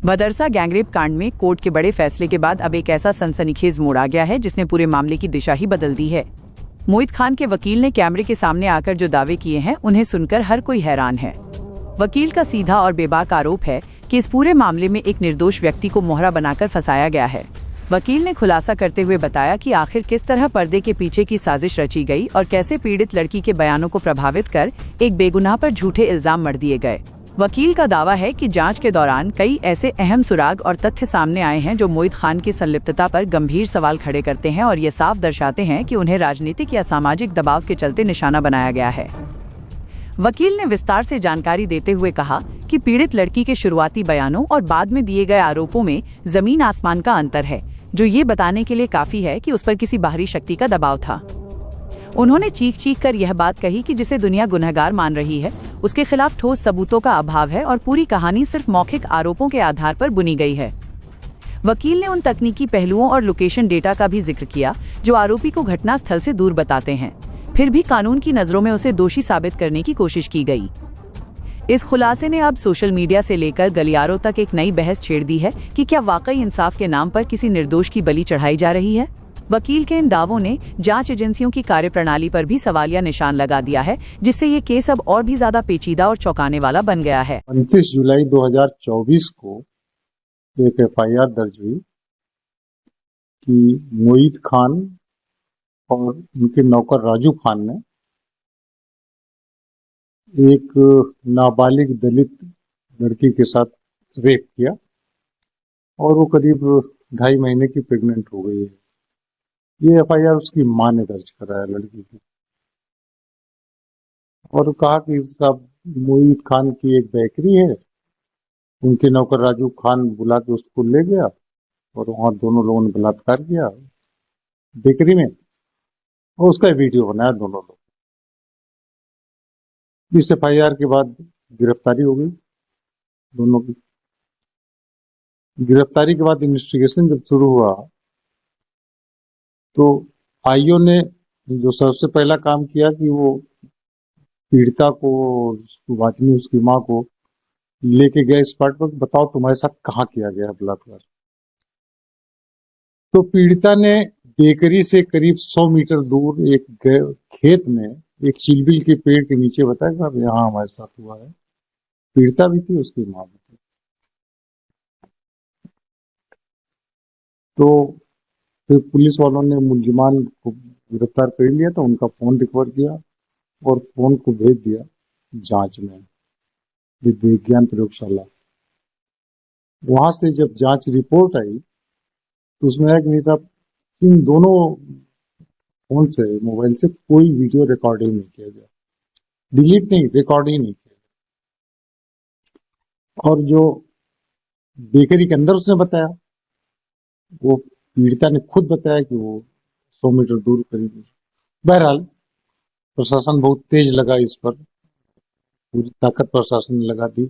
मदरसा gangrape कांड में court के बड़े फैसले के बाद अब एक ऐसा सनसनीखेज मोड़ आ गया है जिसने पूरे मामले की दिशा ही बदल दी है। मोहित खान के वकील ने कैमरे के सामने आकर जो दावे किए हैं उन्हें सुनकर हर कोई हैरान है। वकील का सीधा और बेबाक आरोप है कि इस पूरे मामले में एक निर्दोष व्यक्ति को मोहरा बनाकर फंसाया गया है। वकील ने खुलासा करते हुए बताया कि आखिर किस तरह पर्दे के पीछे की साजिश रची गई और कैसे पीड़ित लड़की के बयानों को प्रभावित कर एक बेगुनाह पर झूठे इल्जाम मढ़ दिए गए। वकील का दावा है कि जांच के दौरान कई ऐसे अहम सुराग और तथ्य सामने आए हैं जो मोहित खान की संलिप्तता पर गंभीर सवाल खड़े करते हैं और ये साफ दर्शाते हैं कि उन्हें राजनीतिक या सामाजिक दबाव के चलते निशाना बनाया गया है। वकील ने विस्तार से जानकारी देते हुए कहा कि पीड़ित लड़की के शुरुआती बयानों और बाद में दिए गए आरोपों में जमीन आसमान का अंतर है, जो ये बताने के लिए काफी है कि उस पर किसी बाहरी शक्ति का दबाव था। उन्होंने चीख कर यह बात कही कि जिसे दुनिया गुनहगार मान रही है उसके खिलाफ ठोस सबूतों का अभाव है और पूरी कहानी सिर्फ मौखिक आरोपों के आधार पर बुनी गई है। वकील ने उन तकनीकी पहलुओं और लोकेशन डेटा का भी जिक्र किया जो आरोपी को घटनास्थल से दूर बताते हैं, फिर भी कानून की नजरों में उसे दोषी साबित करने की कोशिश की गई। इस खुलासे ने अब सोशल मीडिया से लेकर गलियारों तक एक नई बहस छेड़ दी है कि क्या वाकई इंसाफ के नाम पर किसी निर्दोष की बलि चढ़ाई जा रही है। वकील के इन दावों ने जांच एजेंसियों की कार्यप्रणाली पर भी सवालिया निशान लगा दिया है, जिससे ये केस अब और भी ज्यादा पेचीदा और चौंकाने वाला बन गया है। 29 जुलाई 2024 को एक एफआईआर दर्ज हुई कि मोहित खान और उनके नौकर राजू खान ने एक नाबालिग दलित लड़की के साथ रेप किया और वो करीब 2.5 महीने की प्रेग्नेंट हो गई है। ये एफआईआर उसकी मां ने दर्ज कराया लड़की की, और कहा कि सब मोहित खान की एक बेकरी है, उनके नौकर राजू खान बुला के उसको ले गया और वहां दोनों लोगों ने बलात्कार किया बेकरी में, और उसका वीडियो बनाया दोनों लोग। इस एफआईआर के बाद गिरफ्तारी हो गई दोनों की। गिरफ्तारी के बाद इन्वेस्टिगेशन जब शुरू हुआ तो आईओ ने जो सबसे पहला काम किया कि वो पीड़िता को, वाचनी उसकी मां को लेके गए स्पॉट पर, बताओ तुम्हारे साथ कहाँ किया गया बलात्कार। तो पीड़िता ने बेकरी से करीब 100 मीटर दूर एक खेत में एक चिलबिल के पेड़ के नीचे बताया साहब यहाँ हमारे साथ हुआ है। पीड़िता भी थी, उसकी मां भी थी। तो फिर पुलिस वालों ने मुलजिमान को गिरफ्तार कर लिया, तो उनका फोन रिकवर किया और फोन को भेज दिया जांच में विज्ञान प्रयोगशाला। वहां से जब जांच रिपोर्ट आई तो उसमें आया कि नहीं साहब, इन दोनों फोन से, मोबाइल से कोई वीडियो रिकॉर्डिंग नहीं किया गया, डिलीट नहीं, रिकॉर्डिंग नहीं किया गया। और जो बेकरी के अंदर उसने बताया, वो पीड़िता ने खुद बताया कि वो 100 मीटर दूर करीब। बहरहाल प्रशासन बहुत तेज लगा इस पर, पूरी ताकत प्रशासन ने लगा दी।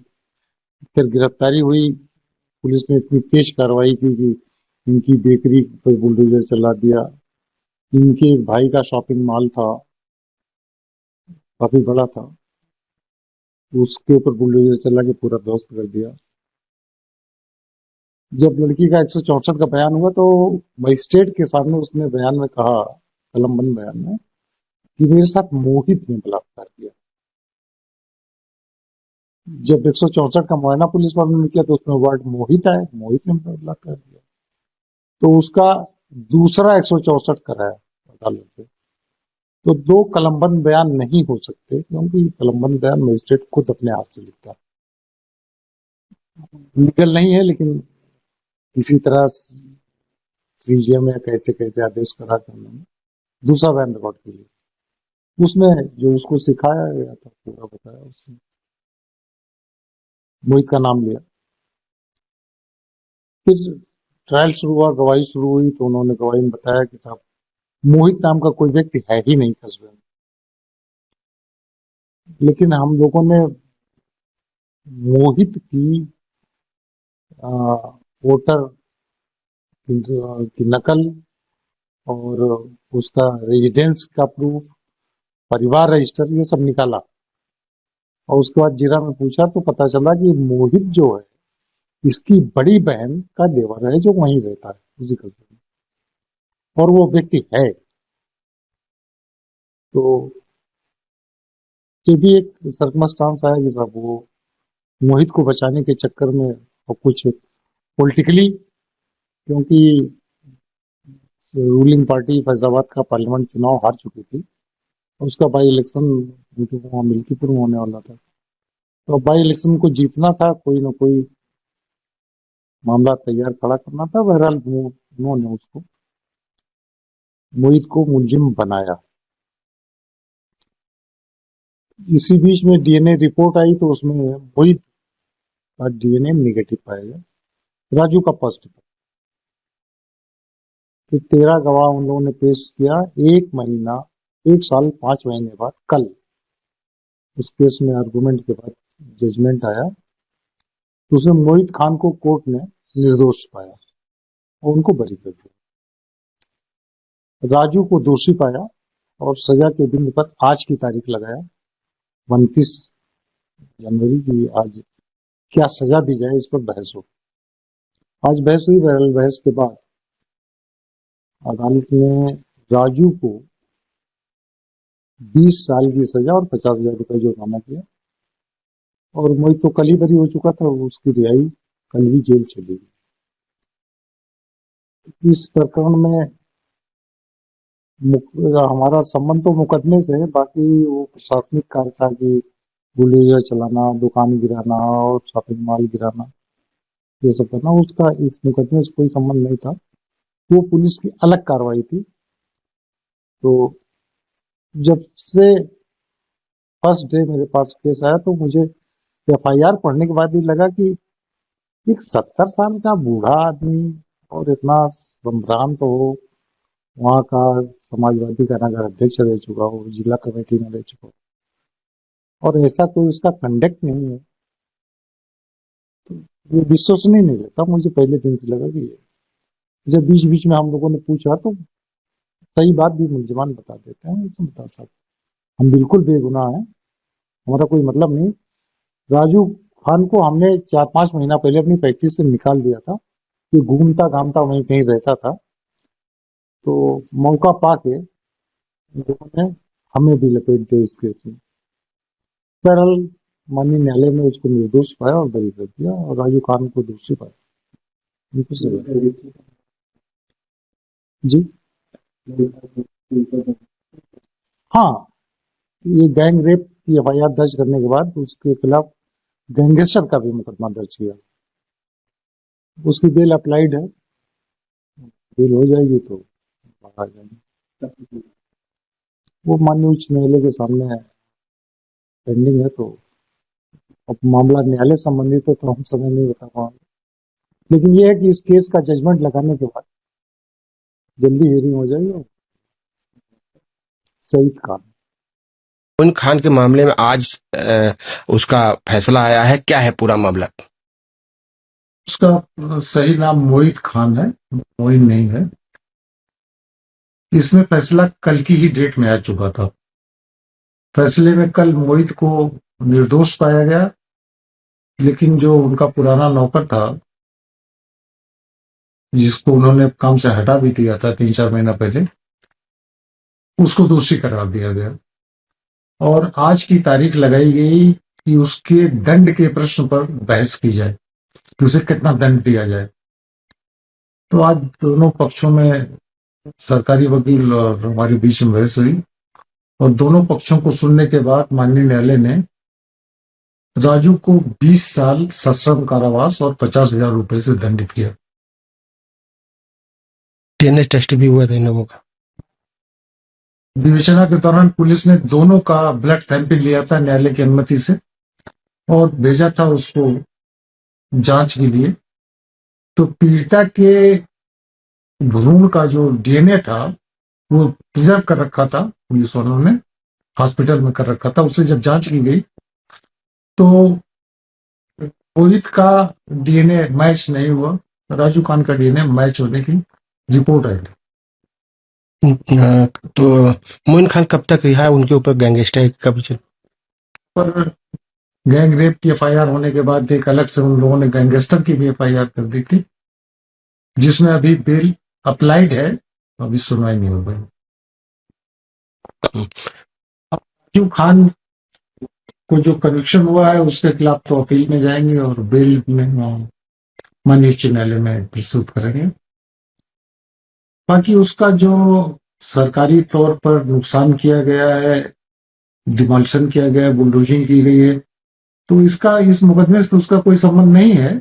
फिर गिरफ्तारी हुई, पुलिस ने इतनी तेज कार्रवाई की कि इनकी बेकरी पर बुलडोजर चला दिया। इनके एक भाई का शॉपिंग मॉल था, काफी बड़ा था, उसके ऊपर बुलडोजर चला के पूरा ध्वस्त कर दिया। जब लड़की का 164 का बयान हुआ तो मजिस्ट्रेट के सामने उसने बयान में कहा, कलमबंद बयान में, कि मेरे साथ मोहित ने बलात्कार किया। जब 164 का मुआयना पुलिस वालों ने किया तो उसमें वर्ड मोहित आया, मोहित ने बलात्कार किया। तो उसका दूसरा 164 कराया अदालत से। तो 2 कलमबंद बयान नहीं हो सकते, क्योंकि कलमबंद बयान मजिस्ट्रेट खुद अपने हाथ से लिखता है। लीगल नहीं है, लेकिन किसी तरह सीजे में कैसे कैसे आदेश करा कर उन्होंने दूसरा बयान रिकॉर्ड कर लिया। उसमें जो उसको सिखाया गया था पूरा बताया, उसने मोहित का नाम लिया। फिर ट्रायल शुरू हुआ, गवाही शुरू हुई, तो उन्होंने गवाही में बताया कि साहब मोहित नाम का कोई व्यक्ति है ही नहीं कस्बे में। लेकिन हम लोगों ने मोहित की वोटर की नकल और उसका रेजिडेंस का प्रूफ, परिवार रजिस्टर, ये सब निकाला। और उसके बाद जीरा में पूछा तो पता चला कि मोहित जो है इसकी बड़ी बहन का देवर है जो वहीं रहता है उसी कस्बे में, और वो व्यक्ति है। तो ये भी एक सर्कमस्टांस है कि साहब वो मोहित को बचाने के चक्कर में और कुछ पॉलिटिकली, क्योंकि रूलिंग पार्टी फैजाबाद का पार्लियामेंट चुनाव हार चुकी थी, और उसका बाई इलेक्शन वहाँ मिल्कीपुर में होने वाला था। तो बाई इलेक्शन को जीतना था, कोई ना कोई मामला तैयार खड़ा करना था। बहरहाल उन्होंने उसको, मोहित को मुलजिम बनाया। इसी बीच में डीएनए रिपोर्ट आई तो उसमें मोहित का डीएनए निगेटिव पाया गया, राजू का पॉजिटिव। फिर 13 गवाह उन लोगों ने पेश किया। 1 साल 5 महीने बाद कल उस केस में आर्गुमेंट के बाद जजमेंट आया, तो उसमें मोहित खान को कोर्ट ने निर्दोष पाया और उनको बरी कर दिया। राजू को दोषी पाया और सजा के बिंदु पर आज की तारीख लगाया, 29 जनवरी की। आज क्या सजा दी जाए इस पर बहस हो। आज बहस हुई। बहरहाल बहस के बाद अदालत ने राजू को 20 साल की सजा और 50,000 रुपए जुर्माना किया, और मोहित तो कल ही बरी हो चुका था, उसकी रिहाई कल ही जेल चली गई। इस प्रकरण में हमारा संबंध तो मुकदमे से है, बाकी वो प्रशासनिक कार्य था कि बुलडोजर चलाना, दुकान गिराना और शॉपिंग मॉल गिराना, ये सब करना, उसका इस मुकदमे से कोई संबंध नहीं था। वो पुलिस की अलग कार्रवाई थी। तो जब से फर्स्ट डे मेरे पास केस आया तो मुझे एफआईआर पढ़ने के बाद ही लगा कि एक 70 साल का बूढ़ा आदमी और इतना संभ्रांत हो, वहाँ का समाजवादी का नगर अध्यक्ष रह चुका हो, जिला कमेटी में रह चुका हो, और ऐसा कोई उसका कंडक्ट नहीं है, ये विश्वसनीय नहीं लगता। मुझे पहले दिन से लगा कि ये, जब बीच बीच में हम लोगों ने पूछा तो सही बात भी मुलजमान बता देते हैं, ऐसे बता सकते हम बिल्कुल बेगुनाह हैं, हमारा कोई मतलब नहीं। राजू खान को हमने 4-5 महीना पहले अपनी प्रैक्टिस से निकाल दिया था, ये घूमता घामता वहीं कहीं रहता था। तो मौका पाके इन लोगों ने हमें भी लपेट दिया इस केस में। बहरहाल माननीय न्यायालय ने उसको निर्दोष पाया और बरी कर दिया, और राजू खान को दोषी पाया। उनको सजा। जी हाँ, ये गैंग रेप की एफआईआर दर्ज करने के बाद उसके खिलाफ गैंगरेसर का भी मुकदमा दर्ज किया। उसकी बेल अप्लाइड है, बेल हो जाएगी तो बाहर आ जाएंगे। वो माननीय उच्च न्यायालय के सामने है, पेंडिंग है। तो अब मामला न्यायालय संबंधित है तो हम समय नहीं बता पाएंगे, लेकिन ये है कि इस केस का जजमेंट लगाने के बाद जल्दी हियरिंग हो जाएगी। सईद खान, मोइन खान के मामले में आज उसका फैसला आया है, क्या है पूरा मामला? उसका सही नाम मोहित खान है, मोइन नहीं है। इसमें फैसला कल की ही डेट में आ चुका था। फैसले में कल मोहित को निर्दोष पाया गया, लेकिन जो उनका पुराना नौकर था, जिसको उन्होंने काम से हटा भी दिया था 3-4 महीना पहले, उसको दोषी करार दिया गया। और आज की तारीख लगाई गई कि उसके दंड के प्रश्न पर बहस की जाए कि उसे कितना दंड दिया जाए। तो आज दोनों पक्षों में सरकारी वकील और हमारे बीच में बहस हुई, और दोनों पक्षों को सुनने के बाद माननीय न्यायालय ने राजू को 20 साल सश्रम कारावास और 50,000 रुपए से दंडित किया। डीएनए टेस्ट भी हुआ था इन लोगों का। विवेचना के दौरान पुलिस ने दोनों का ब्लड सैंपल लिया था न्यायालय की अनुमति से, और भेजा था उसको जांच के लिए। तो पीड़िता के भ्रूण का जो डीएनए था वो प्रिजर्व कर रखा था, पुलिस वालों ने हॉस्पिटल में कर रखा था। उससे जब जांच की गई तो मोहित का डीएनए मैच नहीं हुआ, राजू खान का डीएनए मैच होने की रिपोर्ट आई थी। तो मोइन खान कब तक रिहा है? उनके ऊपर गैंगस्टर कब चल? पर गैंग रेप की एफआईआर होने के बाद एक अलग से उन लोगों ने गैंगस्टर की भी एफआईआर कर दी थी, जिसमें अभी बेल अप्लाइड है, अभी सुनवाई नहीं हो गई। राजीव खान को जो कन्विक्शन हुआ है उसके खिलाफ तो अपील में जाएंगे और बेल में माननीय उच्च न्यायालय में प्रस्तुत करेंगे। बाकी उसका जो सरकारी तौर पर नुकसान किया गया है, डिमोलिशन किया गया है, बुलडोजिंग की गई है, तो इसका इस मुकदमे से उसका कोई संबंध नहीं है,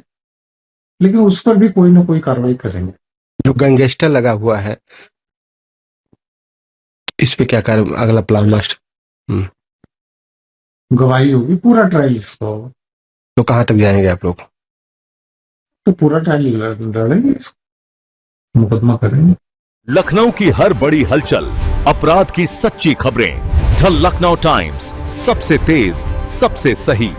लेकिन उस पर भी कोई ना कोई कार्रवाई करेंगे। जो गैंगस्टर लगा हुआ है इस पे क्या कर अगला प्लान मास्टर? गवाही होगी, पूरा ट्रायल इसका होगा, तो कहाँ तक जाएंगे आप लोग? तो पूरा ट्रायल लड़ेंगे, मुकदमा करेंगे। लखनऊ की हर बड़ी हलचल, अपराध की सच्ची खबरें, द लखनऊ टाइम्स, सबसे तेज, सबसे सही।